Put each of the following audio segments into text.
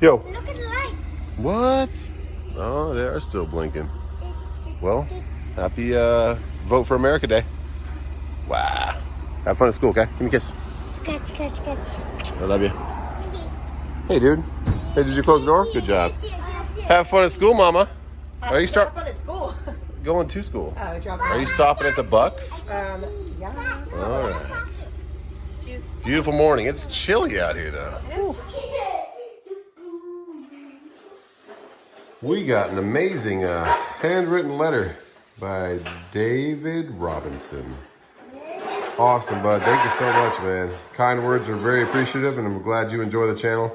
Yo. Look at the lights. What? Oh, they are still blinking. Well, happy Vote for America Day. Wow. Have fun at school, okay? Give me a kiss. Scratch, scratch, scratch. I love you. Hey, dude. Hey, did you close the door? Good job. Have fun at school, Mama. Are you Have fun at school. going to school? Oh, drop Are you stopping at the Bucks? Yeah. All right. Beautiful morning. It's chilly out here, though. We got an amazing handwritten letter by David Robinson. Awesome, bud. Thank you so much, man. Kind words are very appreciative, and I'm glad you enjoy the channel.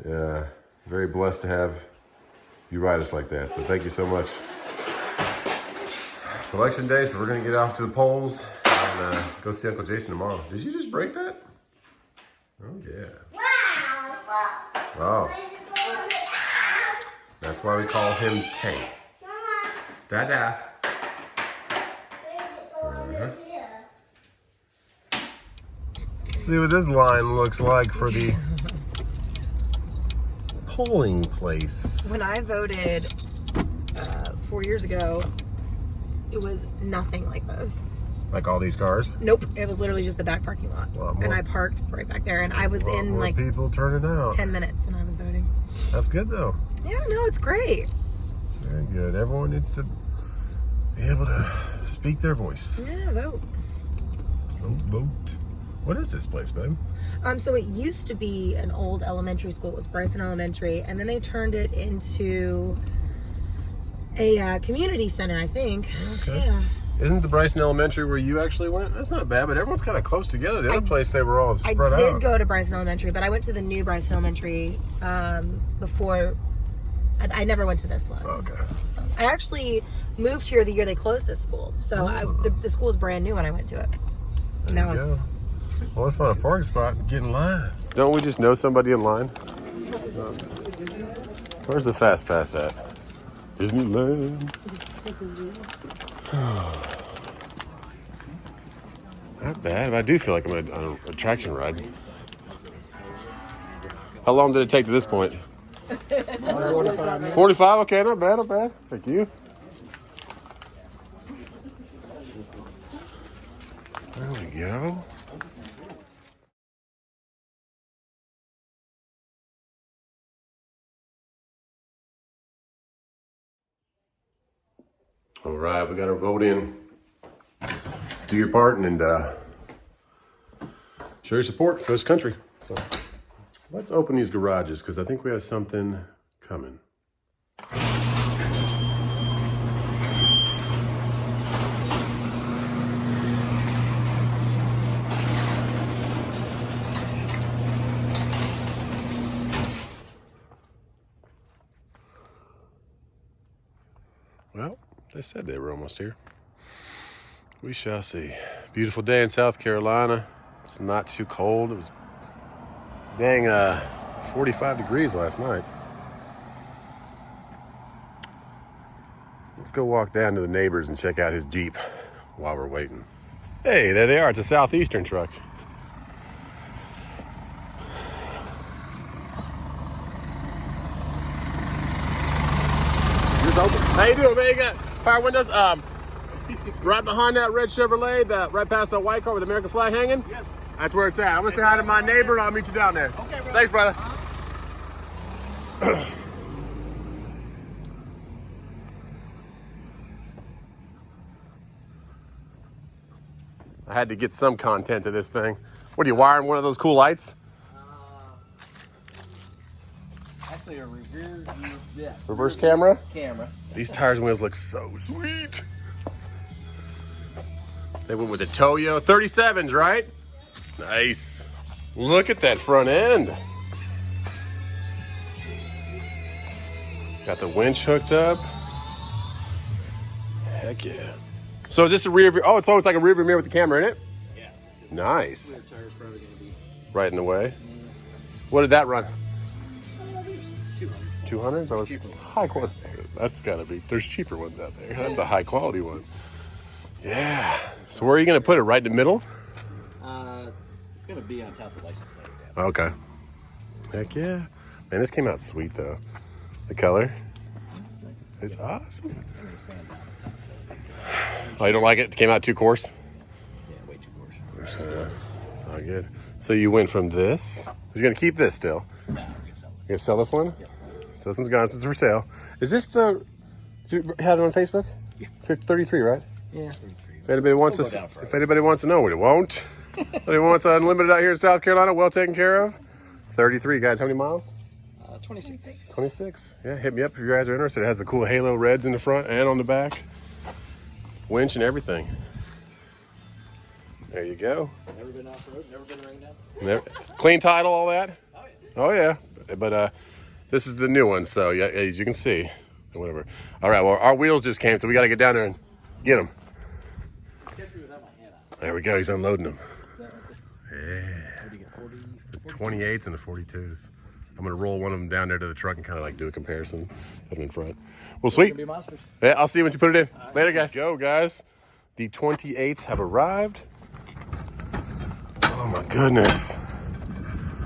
Yeah, very blessed to have you write us like that. So thank you so much. It's election day, so we're gonna get off to the polls and go see Uncle Jason tomorrow. Did you just break that? Oh yeah. Wow. That's why we call him Tank. Dada. See what this line looks like for the polling place. When I voted 4 years ago, it was nothing like this. Like all these cars? Nope, it was literally just the back parking lot. And I parked right back there, and I was in like people turning out. 10 minutes, and I was voting. That's good though. Yeah, no, it's great. Very good. Everyone needs to be able to speak their voice. Yeah, vote. Vote. What is this place, babe? So it used to be an old elementary school. It was Bryson Elementary, and then they turned it into a community center, I think. Okay. Yeah. Isn't the Bryson Elementary where you actually went? That's not bad, but everyone's kind of close together. The other place, they were all spread out. I did go to Bryson Elementary, but I went to the new Bryson Elementary before. I never went to this one. Okay. I actually moved here the year they closed this school. So the school was brand new when I went to it. And now it's... Well, let's find a parking spot and get in line. Don't we just know somebody in line? Where's the fast pass at? Disneyland. Not bad, but I do feel like I'm on an attraction ride. How long did it take to this point? 45, okay, not bad, not bad. Thank you. There we go. All right, we got our vote in. Do your part and show your support for this country. So let's open these garages because I think we have something coming. Well, they said they were almost here. We shall see. Beautiful day in South Carolina. It's not too cold. It was dang 45 degrees last night. Let's go walk down to the neighbors and check out his Jeep while we're waiting. Hey, there they are. It's a Southeastern truck. Here's open. How you doing, man? You got power windows? Right behind that red Chevrolet, right past that white car with the American flag hanging? Yes. That's where it's at. I'm gonna say hi to my neighbor and I'll meet you down there. Okay, brother. Thanks, brother. I had to get some content to this thing. What, are you wiring one of those cool lights? Actually, a Reverse camera? camera. These tires and wheels look so sweet. They went with the Toyo 37s, right? Nice. Look at that front end. Got the winch hooked up. Heck yeah. So is this a rear view? Oh, so it's like a rear view mirror with the camera in it? Yeah. Nice. Rear tire's probably going to be Right in the way. What did that run? 200. 200? So it's high quality. That's gotta be. There's cheaper ones out there. That's a high quality one. Yeah. So where are you gonna put it? Right in the middle? Going to be on top of the license plate. Okay. Heck yeah. Man, this came out sweet though. The color. It's awesome. Oh, you don't like it? It came out too coarse? Yeah, way too coarse. It's not good. So you went from this. You're going to keep this still. No, we're gonna sell this. You're going to sell this one? Yeah. So this one's gone. This is for sale. Is this the... You had it on Facebook? Yeah. 33, right? Yeah, 33. If anybody wants We'll to, go down further. if anybody wants to know, it won't. If anybody wants unlimited out here in South Carolina, well taken care of. 33, guys. How many miles? 26. 26. Yeah, hit me up if you guys are interested. It has the cool halo reds in the front and on the back. Winch and everything. There you go. Never been off road, never been rained out. Clean title, all that? Oh, yeah. Oh, yeah. But this is the new one, so yeah, as you can see. Whatever. All right, well, our wheels just came, so we got to get down there and get them. Catch me without my hand out. There we go. He's unloading them. Yeah. What do you get, 40? The 28s and the 42s. I'm going to roll one of them down there to the truck and kind of like do a comparison. Put them in front. Well, sweet. Be monsters. Yeah, I'll see you once you put it in. Later, guys. Go, guys. The 28s have arrived. Oh, my goodness.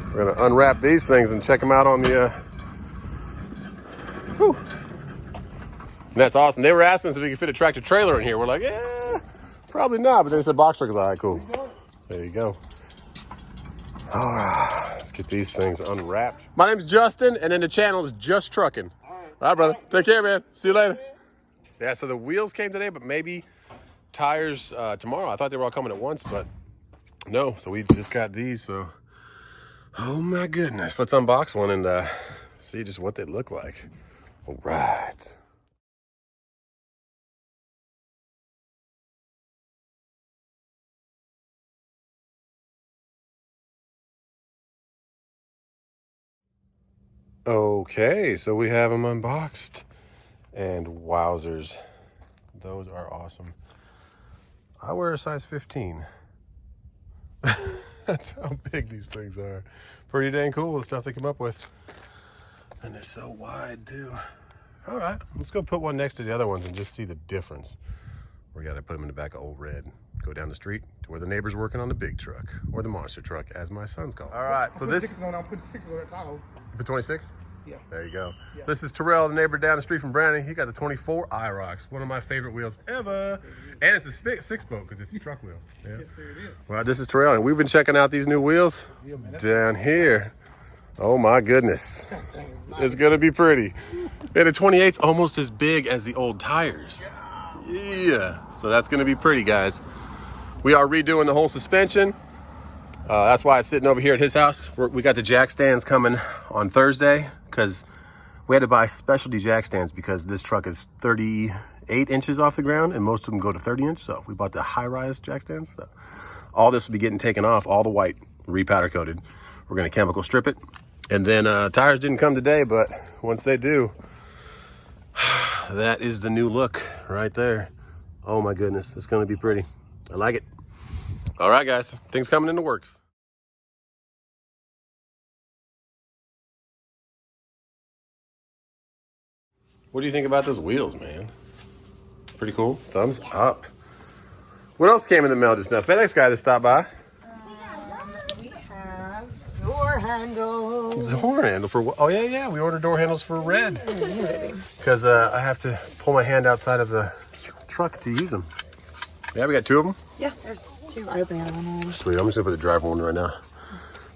We're going to unwrap these things and check them out on the... Whew. And that's awesome. They were asking us if we could fit a tractor trailer in here. We're like, yeah, probably not. But they said box truck is all right, cool. There you go. All right, let's get these things unwrapped. My name's Justin, and then the channel is Just Trucking. All right, brother. Take care, man. See you later. Yeah, so the wheels came today, but maybe tires tomorrow. I thought they were all coming at once, but no. So we just got these, so. Oh, my goodness. Let's unbox one and see just what they look like. All right. Okay, so we have them unboxed, and wowzers, those are awesome. I wear a size 15. That's how big these things are. Pretty dang cool, the stuff they come up with. And they're so wide too. All right, let's go put one next to the other ones and just see the difference. We gotta put them in the back of Old Red. Go down the street to where the neighbor's working on the big truck, or the monster truck, as my son's called. All right, so this... I'll put 6 on that Tahoe. You put 26? Yeah. There you go. Yeah. So this is Terrell, the neighbor down the street from Browning. He got the 24 IROX, one of my favorite wheels ever. And it's a six spoke because it's a truck wheel. Yeah. Yes, sir, it is. Well, this is Terrell, and we've been checking out these new wheels down here. Oh my goodness. It's gonna be pretty. And the 28's almost as big as the old tires. Yeah, so that's gonna be pretty, guys. We are redoing the whole suspension. That's why it's sitting over here at his house. We got the jack stands coming on Thursday because we had to buy specialty jack stands because this truck is 38 inches off the ground and most of them go to 30 inch. So we bought the high-rise jack stands. So all this will be getting taken off, all the white, repowder coated. We're gonna chemical strip it. And then tires didn't come today, but once they do, that is the new look right there. Oh my goodness, it's gonna be pretty. I like it. All right, guys, things coming in the works. What do you think about those wheels, man? Pretty cool. Thumbs up. What else came in the mail just now? FedEx guy just stopped by. We have door handles. Door handle for what? Oh yeah. We ordered door handles for Red because I have to pull my hand outside of the truck to use them. Yeah, we got 2 of them. Yeah, there's 2. I open the other one already. Sweet. I'm just gonna put the driver one right now.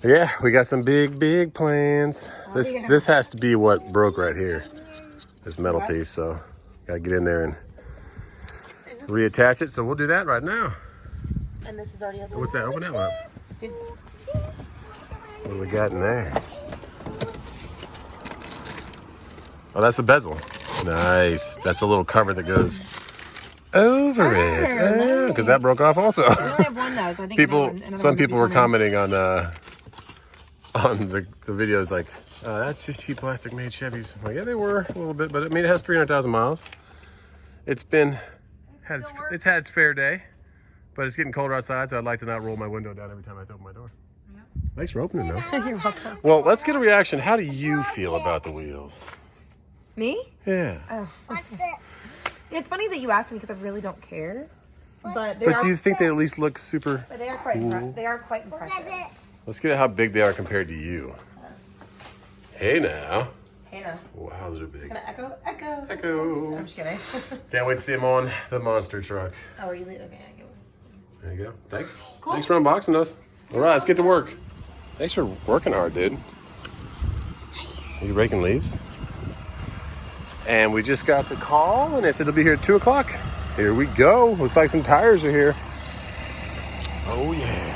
Yeah, we got some big plans. This has to be what broke right here. This metal piece. So gotta get in there and reattach it. So we'll do that right now. And this is already open. What's that? Open that one up. Dude. What do we got in there? Oh, that's the bezel. Nice. That's the little cover that goes over it. Oh, because that broke off also. We only have one though, so I think some people were commenting on the videos like, that's just cheap plastic made Chevys. I'm like, yeah, they were a little bit, but I mean, it has 300,000 miles. It's had its fair day, but it's getting colder outside, so I'd like to not roll my window down every time I open my door. Yeah. Thanks for opening though. You're welcome. Well, let's get a reaction. How do you feel about the wheels? Me? Yeah. Oh. What's this? It's funny that you asked me because I really don't care. But But do you think they at least look super But they are quite cool? they are quite Look impressive. at this. Let's get how big they are compared to you. Hey now. Hey now. Wow, those are big. Gonna echo? Echo. Echo. I'm just kidding. Can't wait to see him on the monster truck. Oh, are you leaving? Okay, I get one. There you go. Thanks. Cool. Thanks for unboxing us. All right, let's get to work. Thanks for working hard, dude. Are you raking leaves? And we just got the call, and they said they'll be here at 2 o'clock. Here we go. Looks like some tires are here. Oh, yeah.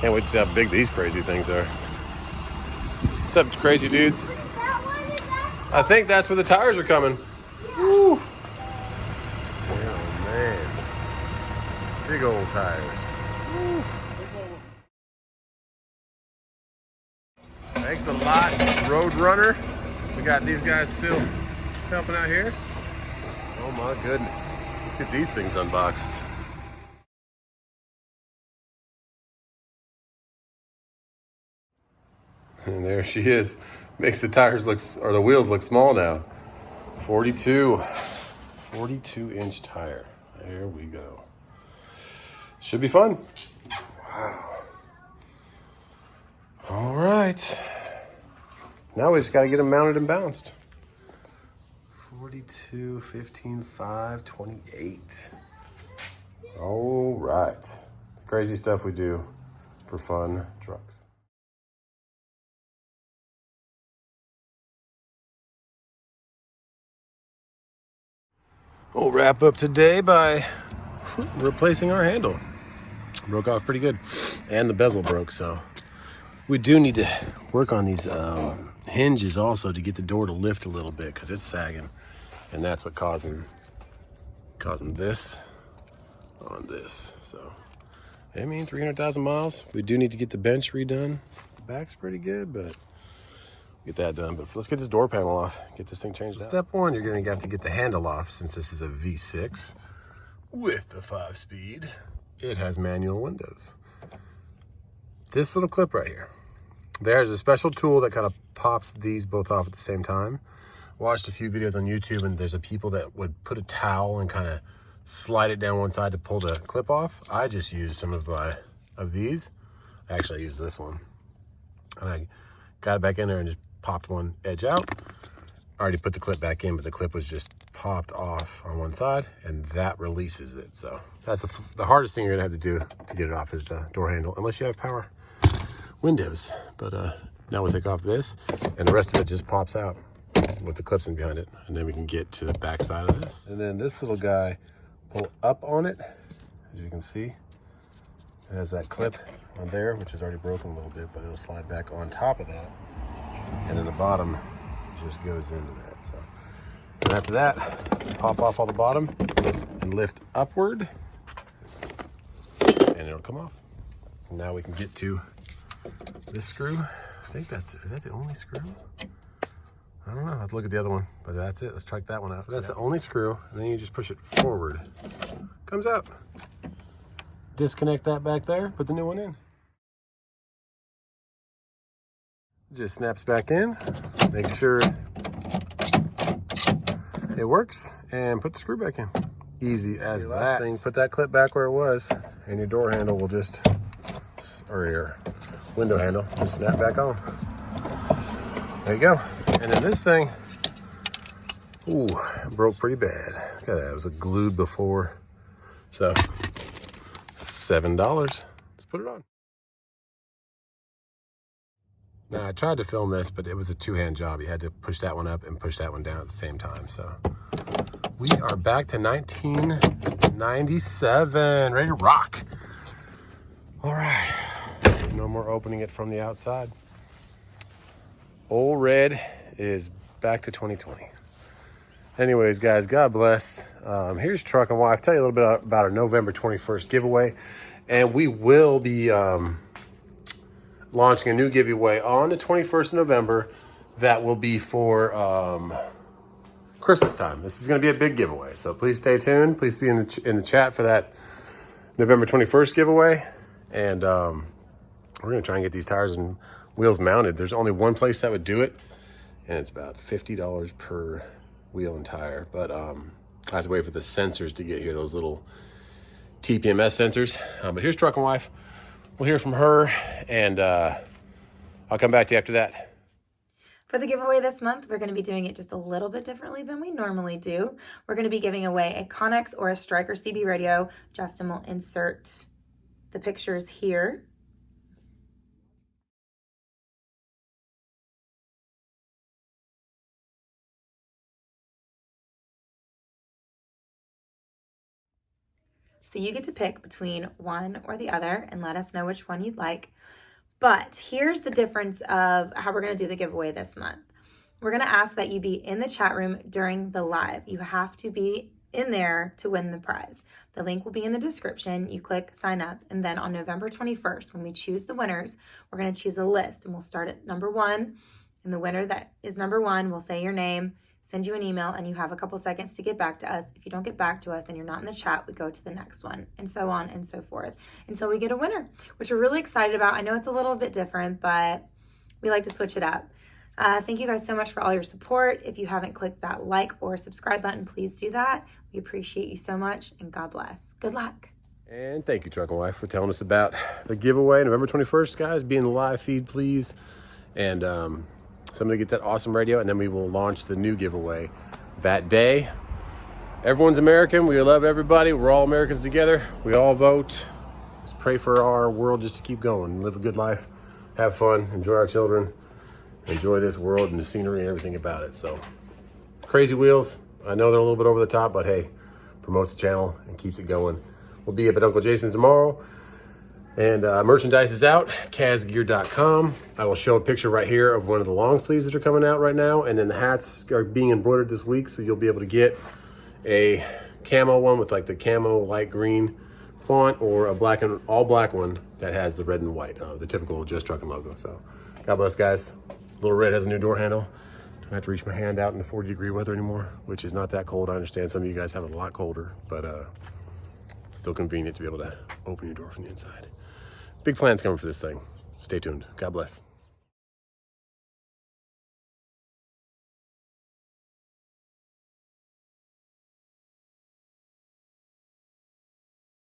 Can't wait to see how big these crazy things are. What's up, crazy dudes? I think that's where the tires are coming. Woo. Oh, man. Big old tires. Woo. Thanks a lot, Roadrunner. We got these guys still helping out here. Oh my goodness. Let's get these things unboxed. And there she is. Makes the tires look, or the wheels look small now. 42 inch tire. There we go. Should be fun. Wow. All right. Now we just got to get them mounted and bounced. 42, 15, 5, 28. All right. The crazy stuff we do for fun trucks. We'll wrap up today by replacing our handle. Broke off pretty good. And the bezel broke, so we do need to work on these hinges also to get the door to lift a little bit because it's sagging. And that's what causing this on this. So, I mean, 300,000 miles. We do need to get the bench redone. The back's pretty good, but get that done. But let's get this door panel off. Get this thing changed out. Step one, you're gonna have to get the handle off since this is a V6 with a 5-speed. It has manual windows. This little clip right here. There's a special tool that kind of pops these both off at the same time. Watched a few videos on YouTube, and there's a people that would put a towel and kind of slide it down one side to pull the clip off. I just used some of these. Actually, I used this one. And I got it back in there and just popped one edge out. I already put the clip back in, but the clip was just popped off on one side, and that releases it. So that's the hardest thing you're gonna have to do to get it off is the door handle, unless you have power windows. But now we'll take off this, and the rest of it just pops out with the clips in behind it, and then we can get to the back side of this. And then this little guy, pull up on it, as you can see, it has that clip on there, which is already broken a little bit, but it'll slide back on top of that. And then the bottom just goes into that. So, and after that, pop off all the bottom and lift upward, and it'll come off. And now we can get to this screw. I think is that the only screw? I don't know, I have to look at the other one, but that's it. Let's try that one out. So that's the only screw, and then you just push it forward. Comes out. Disconnect that back there, put the new one in. Just snaps back in, make sure it works, and put the screw back in. Easy as that. Last thing, put that clip back where it was, and your door handle will just, or your window handle, just snap back on. There you go. And then this thing, ooh, broke pretty bad. Look at that, it was glued before. So, $7. Let's put it on. Now, I tried to film this, but it was a two-hand job. You had to push that one up and push that one down at the same time. So, we are back to 1997. Ready to rock. All right. No more opening it from the outside. Old Red is back to 2020. Anyways, guys, God bless. Here's Truck and Wife. Tell you a little bit about our November 21st giveaway. And we will be launching a new giveaway on the 21st of November that will be for Christmas time. This is going to be a big giveaway, so please stay tuned. Please be in the chat for that November 21st giveaway. And we're going to try and get these tires and wheels mounted. There's only one place that would do it, and it's about $50 per wheel and tire. But I have to wait for the sensors to get here, those little TPMS sensors. But here's Truck and Wife. we'll hear from her, and I'll come back to you after that. For the giveaway this month, we're going to be doing it just a little bit differently than we normally do. We're going to be giving away a Connex or a Stryker CB radio. Justin will insert the pictures here. So you get to pick between one or the other and let us know which one you'd like. But here's the difference of how we're going to do the giveaway this month. We're going to ask that you be in the chat room during the live. You have to be in there to win the prize. The link will be in the description. You click sign up, and then on November 21st, when we choose the winners, we're going to choose a list, and we'll start at number 1. And the winner that is number 1 will say your name, send you an email, and you have a couple seconds to get back to us. If you don't get back to us and you're not in the chat, we go to the next one, and so on and so forth until we get a winner, which we're really excited about. I know it's a little bit different, but we like to switch it up. Thank you guys so much for all your support. If you haven't clicked that like or subscribe button, please do that. We appreciate you so much, and God bless. Good luck. And thank you, Truck and Wife, for telling us about the giveaway November 21st, guys. Be in the live feed, please. And somebody get that awesome radio, and then we will launch the new giveaway that day. Everyone's American. We love everybody. We're all Americans together. We all vote. Let's pray for our world just to keep going. Live a good life. Have fun. Enjoy our children. Enjoy this world and the scenery and everything about it. So, Crazy Wheels. I know they're a little bit over the top, but hey, promotes the channel and keeps it going. We'll be up at Uncle Jason's tomorrow. And merchandise is out, kazgear.com. I will show a picture right here of one of the long sleeves that are coming out right now. And then the hats are being embroidered this week, so you'll be able to get a camo one with like the camo light green font, or a black and all black one that has the red and white, the typical Just Truckin' logo. So God bless, guys. Little Red has a new door handle. Don't have to reach my hand out in the 40-degree weather anymore, which is not that cold. I understand some of you guys have it a lot colder, but still convenient to be able to open your door from the inside. Big plans coming for this thing. Stay tuned. God bless.